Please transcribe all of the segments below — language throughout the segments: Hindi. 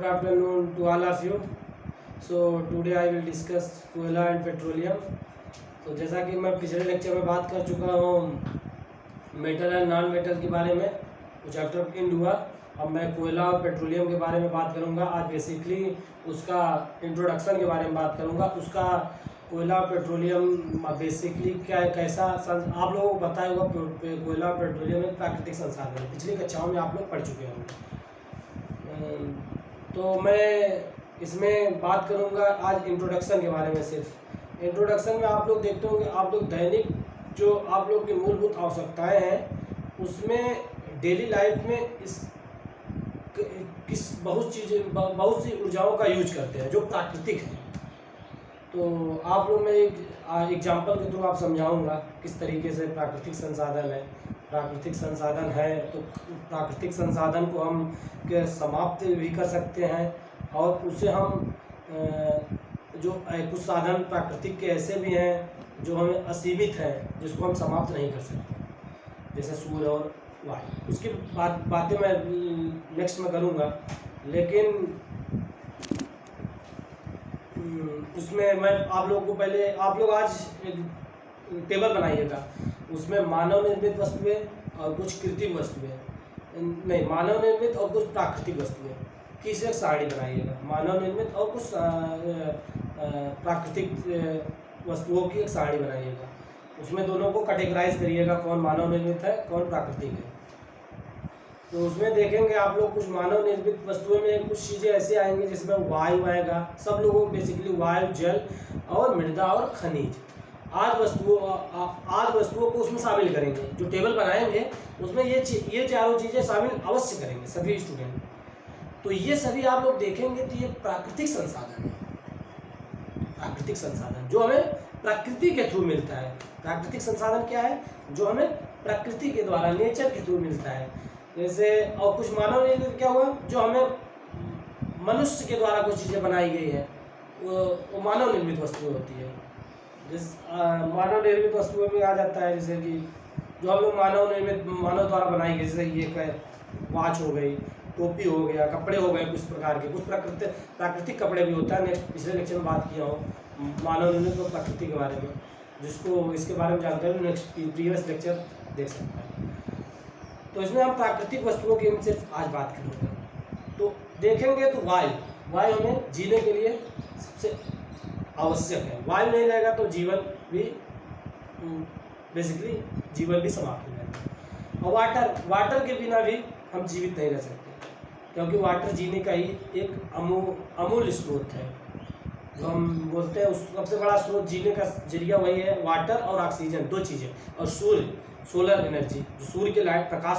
good afternoon to all of you. So today I will discuss कोयला एंड पेट्रोलियम. तो जैसा कि मैं पिछले लेक्चर में बात कर चुका हूँ मेटल एंड नॉन मेटल के बारे में, वो चैप्टर एंड हुआ. अब मैं कोयला और पेट्रोलियम के बारे में बात करूँगा. आज बेसिकली उसका इंट्रोडक्शन के बारे में बात करूँगा. उसका कोयला और पेट्रोलियम बेसिकली क्या है, कैसा आप लोगों को पता होगा. कोयला और पेट्रोलियम एक प्राकृतिक संसाधन है. पिछली कक्षाओं में आप लोग पढ़ चुके होंगे. तो मैं इसमें बात करूंगा आज इंट्रोडक्शन के बारे में. सिर्फ इंट्रोडक्शन में आप लोग देखते होंगे, आप लोग दैनिक जो आप लोग की मूलभूत आवश्यकताएं हैं उसमें डेली लाइफ में बहुत सी ऊर्जाओं का यूज करते हैं जो प्राकृतिक है. तो आप लोग मैं एक एग्जाम्पल के थ्रू आप समझाऊंगा किस तरीके से प्राकृतिक संसाधन है. प्राकृतिक संसाधन है तो प्राकृतिक संसाधन को हम समाप्त भी कर सकते हैं और उसे हम जो कुछ साधन प्राकृतिक के ऐसे भी हैं जो हमें असीमित हैं, जिसको हम समाप्त नहीं कर सकते, जैसे सूर्य और वायु. उसकी बातें मैं नेक्स्ट में करूँगा. लेकिन उसमें मैं आप लोगों को पहले आप लोग आज एक टेबल बनाइएगा. उसमें मानव निर्मित वस्तुएं और कुछ कृत्रिम वस्तुएं, नहीं मानव निर्मित और कुछ प्राकृतिक वस्तुएं की एक सारणी बनाइएगा. मानव निर्मित और कुछ प्राकृतिक वस्तुओं की एक सारणी बनाइएगा. उसमें दोनों को कैटेगराइज करिएगा, कौन मानव निर्मित है कौन प्राकृतिक है. तो उसमें देखेंगे आप लोग कुछ मानव निर्मित वस्तुओं में कुछ चीज़ें ऐसे आएंगी जिसमें वायु आएगा. सब लोगों बेसिकली वायु, जल और मृदा और खनिज आदि वस्तुओं को उसमें शामिल करेंगे. जो टेबल बनाएंगे उसमें ये चारों चीज़ें शामिल अवश्य करेंगे सभी स्टूडेंट. तो ये सभी आप लोग देखेंगे तो ये प्राकृतिक संसाधन है. प्राकृतिक संसाधन जो हमें प्रकृति के थ्रू मिलता है. प्राकृतिक संसाधन क्या है? जो हमें प्रकृति के द्वारा, नेचर के थ्रू मिलता है. जैसे और कुछ मानव निर्मित क्या हुआ, जो हमें मनुष्य के द्वारा कुछ चीज़ें बनाई गई है, वो मानव निर्मित वस्तुएं होती है. मानव निर्मित वस्तुओं में आ जाता है जैसे कि जो हम लोग मानव द्वारा बनाई गई, जैसे ये वॉच हो गई, टोपी हो गया, कपड़े हो गए कुछ प्रकार के. कुछ प्राकृतिक कपड़े भी होता है. नेक्स्ट पिछले लेक्चर में बात किया हो मानव निर्मित और प्रकृति के बारे में. जिसको इसके बारे में जानकारी नेक्स्ट प्रीवियस लेक्चर देख सकता है. तो इसमें हम प्राकृतिक वस्तुओं की सिर्फ आज बात करेंगे. तो देखेंगे तो वायु हमें जीने के लिए सबसे आवश्यक है. वायु नहीं रहेगा तो जीवन भी बेसिकली जीवन भी समाप्त हो जाएगा. और वाटर के बिना भी हम जीवित नहीं रह सकते, क्योंकि वाटर जीने का ही एक अमूल्य स्रोत है. जो हम बोलते हैं उस सबसे बड़ा स्रोत जीने का जरिया वही है. वाटर और ऑक्सीजन, दो चीज़ें. और सूर्य, सोलर एनर्जी, जो सूर्य के लाइट प्रकाश,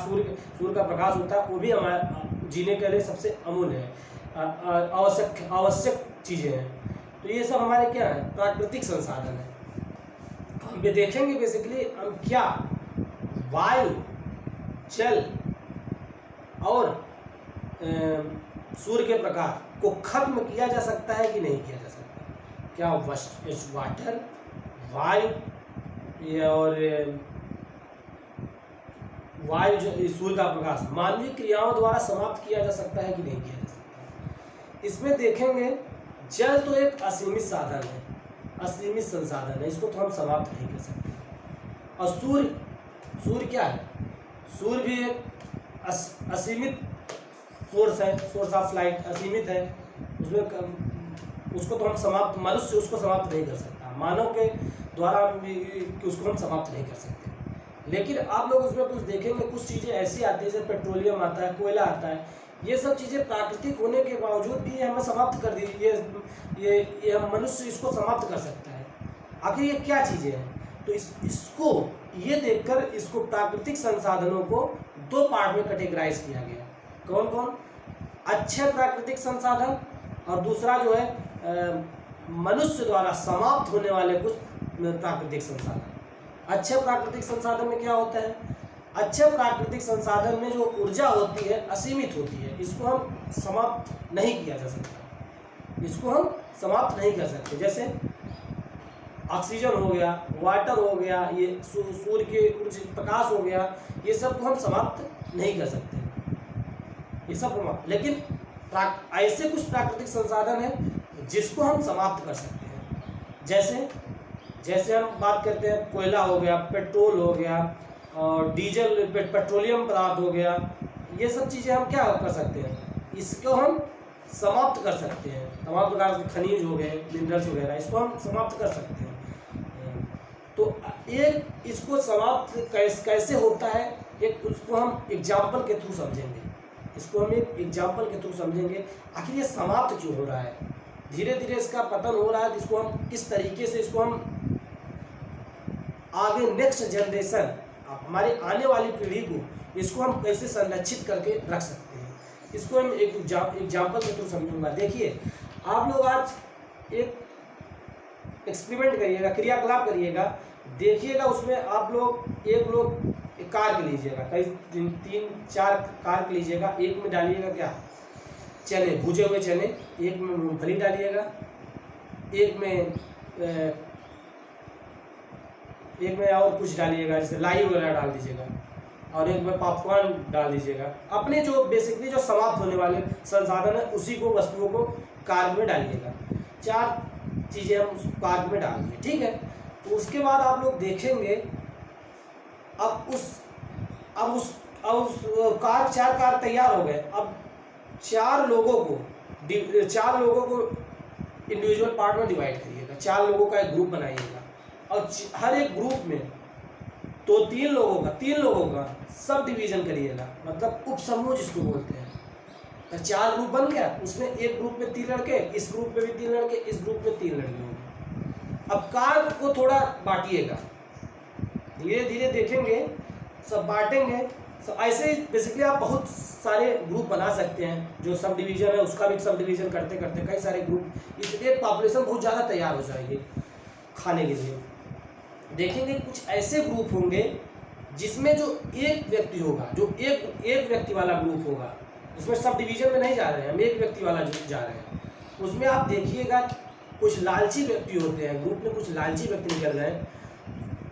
सूर्य का प्रकाश होता है, वो भी हमारे जीने के लिए सबसे अमूल्य है, आवश्यक चीज़ें हैं. तो ये सब हमारे क्या है? प्राकृतिक संसाधन है. हम ये देखेंगे बेसिकली हम क्या वायु, जल और सूर्य के प्रकाश को खत्म किया जा सकता है कि नहीं किया जा सकता. क्या वाटर, वायु और वायु जो सूर्य का प्रकाश मानवीय क्रियाओं द्वारा समाप्त किया जा सकता है कि नहीं किया जा सकता. इसमें देखेंगे जल तो एक असीमित साधन है, असीमित संसाधन है. इसको तो हम समाप्त नहीं कर सकते. और सूर्य क्या है? सूर्य भी एक असीमित सोर्स है, सोर्स ऑफ लाइट असीमित है. उसको तो हम समाप्त, मनुष्य उसको समाप्त नहीं कर सकता. मानव के द्वारा उसको हम समाप्त नहीं कर सकते. लेकिन आप लोग उसमें कुछ देखेंगे, कुछ चीज़ें ऐसी आती है जैसे पेट्रोलियम आता है, कोयला आता है. ये सब चीज़ें प्राकृतिक होने के बावजूद भी हमें समाप्त कर दी. ये हम मनुष्य इसको समाप्त कर सकता है. आखिर ये क्या चीज़ें हैं? तो इसको ये देखकर इसको प्राकृतिक संसाधनों को दो पार्ट में कैटेगराइज किया गया. कौन कौन? अच्छे प्राकृतिक संसाधन और दूसरा जो है मनुष्य द्वारा समाप्त होने वाले कुछ प्राकृतिक संसाधन. अच्छे प्राकृतिक संसाधन में क्या होता है? अच्छे प्राकृतिक संसाधन में जो ऊर्जा होती है असीमित होती है. इसको हम समाप्त नहीं किया जा सकता. इसको हम समाप्त नहीं कर सकते. जैसे ऑक्सीजन हो गया, वाटर हो गया, ये सूर्य के प्रकाश हो गया, ये सब को हम समाप्त नहीं कर सकते. ये सब समाप्त. लेकिन ऐसे कुछ प्राकृतिक संसाधन हैं जिसको हम समाप्त कर सकते हैं। जैसे हम बात करते हैं, कोयला हो गया, पेट्रोल हो गया, और डीजल, पेट्रोलियम पदार्थ हो गया, ये सब चीज़ें हम क्या कर सकते हैं, इसको हम समाप्त कर सकते हैं। तमाम प्रकार के खनिज हो गए, मिनरल्स वगैरह, इसको हम समाप्त कर सकते हैं। तो एक इसको समाप्त कैसे होता है, एक उसको हम एग्जाम्पल के थ्रू समझेंगे। आखिर ये समाप्त क्यों हो रहा है, धीरे धीरे इसका पतन हो रहा है, जिसको हम किस तरीके से इसको हम आगे नेक्स्ट जनरेशन, हमारे आने वाली पीढ़ी को इसको हम कैसे संरक्षित करके रख सकते हैं, इसको हम एक एग्जाम्पल के थ्रू समझूंगा। देखिए, आप लोग आज एक एक्सपेरिमेंट करिएगा, क्रियाकलाप करिएगा, देखिएगा उसमें आप लोग एक कार के लीजिएगा, कई 3-4 कार के लीजिएगा, एक में डालिएगा क्या, चने, भुजे हुए चने, एक में मूंगफली डालिएगा, एक में और कुछ डालिएगा, जैसे लाई वगैरह डाल दीजिएगा, और एक में पॉपकॉर्न डाल दीजिएगा। अपने जो बेसिकली जो समाप्त होने वाले संसाधन है उसी को, वस्तुओं को कार्य में डालिएगा। 4 चीज़ें हम उस कार्य में डाल दिए, ठीक है। तो उसके बाद आप लोग देखेंगे, अब उस कार 4 कार तैयार हो गए। अब 4 लोगों को इंडिविजुअल पार्ट में डिवाइड करिएगा, 4 लोगों का एक ग्रुप बनाइएगा, और हर एक ग्रुप में तो 3 लोगों का सब डिवीजन करिएगा, मतलब उप समूह जिसको बोलते हैं। तो 4 ग्रुप बन गया, उसमें एक ग्रुप में 3 लड़के, इस ग्रुप में भी 3 लड़के, इस ग्रुप में 3 लड़के होंगे। अब कार को थोड़ा बांटिएगा, धीरे धीरे देखेंगे, सब बांटेंगे। सब ऐसे ही बेसिकली आप बहुत सारे ग्रुप बना सकते हैं। जो सब डिवीज़न है उसका भी सब डिवीज़न करते करते कई सारे ग्रुप, इसलिए पॉपुलेशन बहुत ज़्यादा तैयार हो जाएगी खाने के लिए। देखेंगे कुछ ऐसे ग्रुप होंगे जिसमें जो एक व्यक्ति होगा, जो एक व्यक्ति वाला ग्रुप होगा, उसमें सब डिवीज़न में नहीं जा रहे हैं, हम एक व्यक्ति वाला जो जा रहे हैं, उसमें आप देखिएगा कुछ लालची व्यक्ति होते हैं, ग्रुप में कुछ लालची व्यक्ति निकल गए,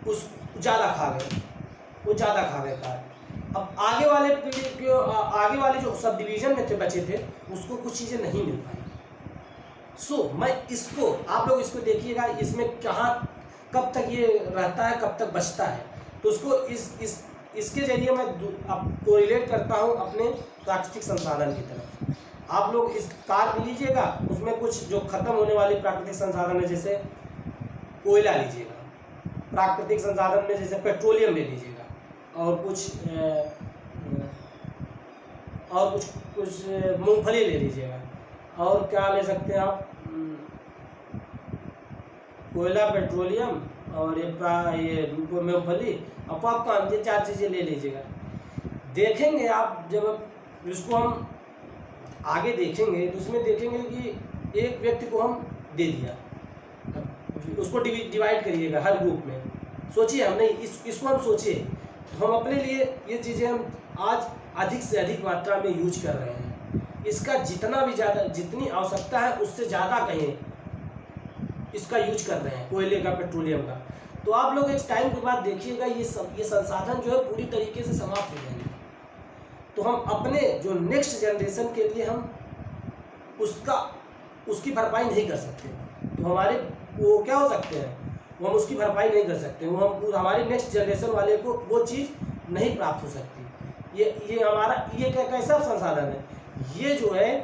उस ज़्यादा खा गए कार। अब आगे वाले जो सब डिवीज़न में बचे थे, उसको कुछ चीज़ें नहीं मिल पाई। मैं इसको, आप लोग इसको देखिएगा, इसमें कब तक ये रहता है, कब तक बचता है। तो उसको इसके जरिए मैं आपको रिलेट करता हूँ अपने प्राकृतिक संसाधन की तरफ। आप लोग इस कार में लीजिएगा, उसमें कुछ जो खत्म होने वाली प्राकृतिक संसाधन है, जैसे कोयला लीजिएगा, प्राकृतिक संसाधन में जैसे पेट्रोलियम ले लीजिएगा, और कुछ मूंगफली ले लीजिएगा, और क्या ले सकते हैं आप, कोयला, पेट्रोलियम, और ये मूंगफली और पॉपकॉर्न, ये 4 चीज़ें ले लीजिएगा। देखेंगे आप, जब इसको हम आगे देखेंगे तो उसमें देखेंगे कि एक व्यक्ति को हम दे दिया, उसको डिवाइड करिएगा हर ग्रुप में। सोचिए, हम नहीं इसको हम सोचिए, तो हम अपने लिए ये चीज़ें हम आज अधिक से अधिक मात्रा में यूज कर रहे हैं। इसका जितनी आवश्यकता है उससे ज़्यादा कहीं इसका यूज कर रहे हैं, कोयले का, पेट्रोलियम का। तो आप लोग एक टाइम के बाद देखिएगा, ये संसाधन जो है पूरी तरीके से समाप्त हो जाएंगे। तो हम अपने जो नेक्स्ट जनरेशन के लिए हम उसकी भरपाई नहीं कर सकते। तो हमारे वो क्या हो सकते हैं, वो हम उसकी भरपाई नहीं कर सकते, वो हम हमारे नेक्स्ट जनरेशन वाले को वो चीज़ नहीं प्राप्त हो सकती। ये कैसा संसाधन है, ये जो है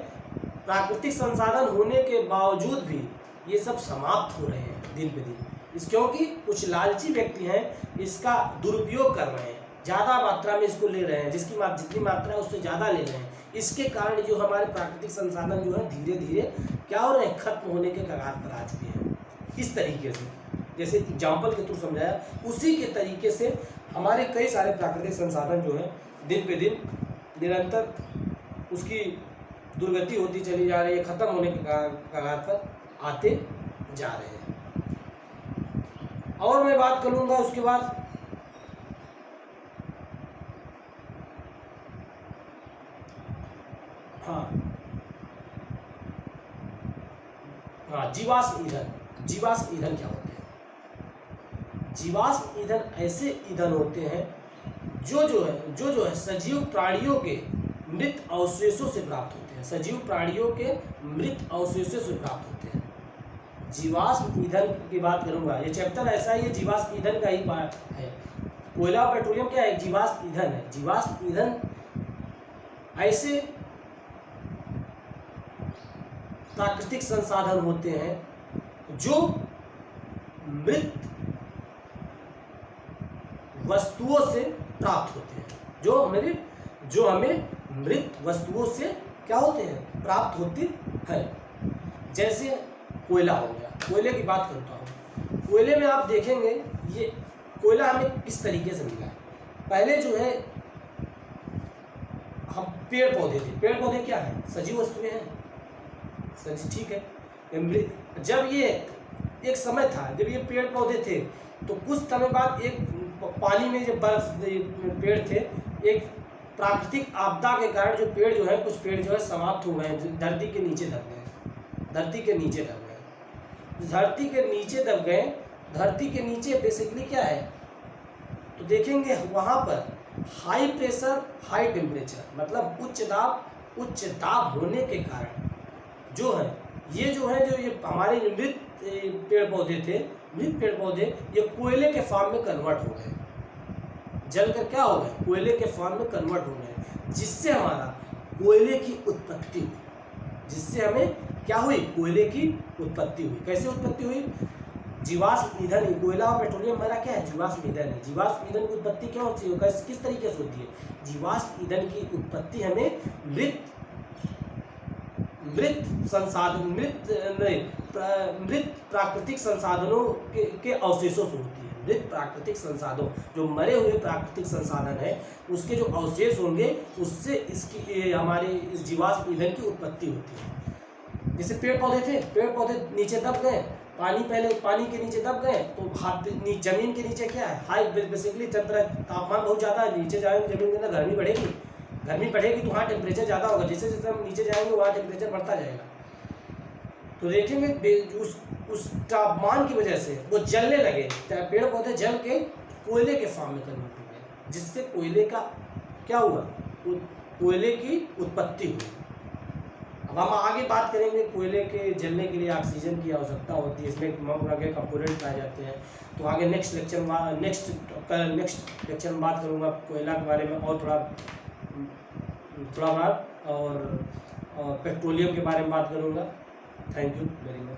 प्राकृतिक संसाधन होने के बावजूद भी ये सब समाप्त हो रहे हैं दिन पे दिन। क्योंकि कुछ लालची व्यक्ति हैं, इसका दुरुपयोग कर रहे हैं, ज़्यादा मात्रा में इसको ले रहे हैं, जितनी मात्रा है उससे ज़्यादा ले रहे हैं। इसके कारण जो हमारे प्राकृतिक संसाधन जो है धीरे धीरे क्या हो रहे हैं, खत्म होने के कगार पर आ चुके हैं। इस तरीके से, जैसे एग्जाम्पल के थ्रू समझाया, उसी के तरीके से हमारे कई सारे प्राकृतिक संसाधन जो है दिन पे दिन निरंतर उसकी दुर्गति होती चली जा रही है, ख़त्म होने के कगार पर आते जा रहे हैं। और मैं बात करूँगा उसके बाद जीवाश्म ईंधन क्या होते हैं। जीवाश्म ईंधन ऐसे ईंधन होते हैं जो है सजीव प्राणियों के मृत अवशेषों से प्राप्त होते हैं। सजीव प्राणियों के मृत अवशेषों से प्राप्त होते हैं। जीवाश्म ईंधन की बात करूंगा, ये चैप्टर ऐसा ही है, जीवाश्म ईंधन का ही पार्ट है। कोयला और पेट्रोलियम क्या है? जीवाश्म ईंधन है। जीवाश्म ईंधन ऐसे प्राकृतिक संसाधन होते हैं जो मृत वस्तुओं से प्राप्त होते हैं, जो हमें मृत वस्तुओं से क्या होते हैं? प्राप्त होते हैं। जैसे कोयला हो गया, कोयले की बात करता हूँ। कोयले में आप देखेंगे ये कोयला हमें किस तरीके से मिला है। पहले जो है हम पेड़ पौधे थे, पेड़ पौधे क्या है? सजीव वस्तुएं हैं, ठीक है। जब ये एक समय था जब ये पेड़ पौधे थे, तो कुछ समय बाद एक पानी में जब बर्फ पेड़ थे, एक प्राकृतिक आपदा के कारण जो पेड़ जो है, कुछ पेड़ जो है समाप्त हो गए, धरती के नीचे दब गए। धरती के नीचे दब गए। धरती के नीचे बेसिकली क्या है, तो देखेंगे वहाँ पर हाई प्रेशर हाई टेम्परेचर, मतलब उच्च दाब होने के कारण जो है जो ये हमारे मृत पेड़ पौधे थे, मृत पेड़ पौधे ये कोयले के फॉर्म में कन्वर्ट हो गए, जलकर क्या हो गए? कोयले के फॉर्म में कन्वर्ट हो गए, जिससे हमारा कोयले की उत्पत्ति हुई। जिससे हमें क्या हुई? कोयले की उत्पत्ति हुई। कैसे उत्पत्ति हुई? जीवाश्म ईंधन, कोयला और पेट्रोलियम हमारा क्या है? जीवाश्म ईंधन है। जीवाश्म ईंधन की उत्पत्ति क्या होती है? किस तरीके से होती है? जीवाश्म ईंधन की उत्पत्ति हमें मृत प्राकृतिक संसाधनों के अवशेषों से होती है। मृत प्राकृतिक संसाधनों, जो मरे हुए प्राकृतिक संसाधन है, उसके जो अवशेष होंगे, उससे इसकी हमारे इस जीवाश्म ईंधन की उत्पत्ति होती है। जैसे पेड़ पौधे थे, पेड़ पौधे नीचे दब गए, पानी के नीचे दब गए, तो जमीन के नीचे क्या है? हाई बेसिकली तापमान बहुत ज़्यादा है, नीचे जाएंगे जमीन के अंदर गर्मी बढ़ेगी तो वहाँ टेम्परेचर ज़्यादा होगा। जैसे जैसे हम नीचे जाएंगे वहाँ टेम्परेचर बढ़ता जाएगा। तो देखेंगे उस तापमान की वजह से वो जलने लगे, पेड़ पौधे जल के कोयले के फॉर्म में कन्वर्ट हो गए, जिससे कोयले का क्या हुआ? कोयले की उत्पत्ति हुई। अब हम आगे बात करेंगे, कोयले के जलने के लिए ऑक्सीजन की आवश्यकता होती है, इसमें आगे कंपोनेंट पाए जाते हैं। तो आगे नेक्स्ट लेक्चर में बात करूँगा कोयला के बारे में, और थोड़ा बात और पेट्रोलियम के बारे में बात करूँगा। Thank you very much.